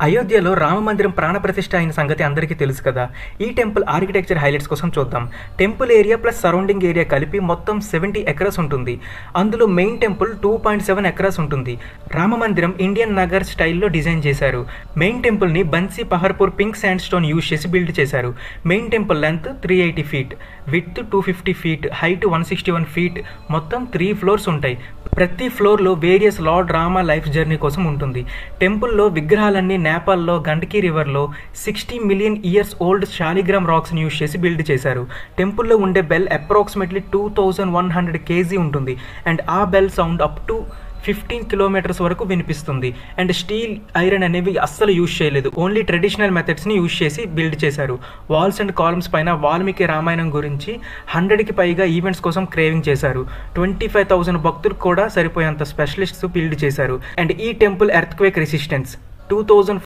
అయోధ్యలో రామమందిరం ప్రాణప్రతిష్ఠ అయిన సంగతి అందరికీ తెలుసు కదా. ఈ టెంపుల్ ఆర్కిటెక్చర్ హైలైట్స్ కోసం చూద్దాం. Temple area plus surrounding area కలిపి మొత్తం 70 ఎకరాస్ ఉంటుంది. అందులో మెయిన్ టెంపుల్ 2.7 ఎకరాస్ ఉంటుంది. రామమందిరం ఇండియన్ నగర్ స్టైల్లో డిజైన్ చేశారు. మెయిన్ టెంపుల్ని Bansi Paharpur pink sand stone use చేసి బిల్డ్ చేశారు. Main temple length 380 feet, width 250 feet, height 161 feet, మొత్తం 3 ఫ్లోర్స్ ఉంటాయి. ప్రతి ఫ్లోర్లో various lord Rama life journey కోసం ఉంటుంది. టెంపుల్లో విగ్రహాలన్నీ నేపాల్లో గండకీ రివర్లో 60 మిలియన్ ఇయర్స్ ఓల్డ్ శాలిగ్రామ్ రాక్స్ని యూజ్ చేసి బిల్డ్ చేశారు. టెంపుల్లో ఉండే బెల్ అప్రాక్సిమేట్లీ 2100 kg ఉంటుంది. అండ్ ఆ bell sound up to 15 kilometres వరకు వినిపిస్తుంది. అండ్ స్టీల్, ఐరన్ అనేవి అస్సలు యూజ్ చేయలేదు. ఓన్లీ ట్రెడిషనల్ మెథడ్స్ని యూజ్ చేసి బిల్డ్ చేశారు. వాల్స్ అండ్ కాలమ్స్ పైన వాల్మీకి రామాయణం గురించి 100కి పైగా ఈవెంట్స్ కోసం క్రేవింగ్ చేశారు. 25,000 భక్తులు కూడా సరిపోయేంత స్పెషలిస్ట్స్ బిల్డ్ చేశారు. అండ్ ఈ టెంపుల్ ఎర్త్ క్వేక్ రెసిస్టెన్స్ 2000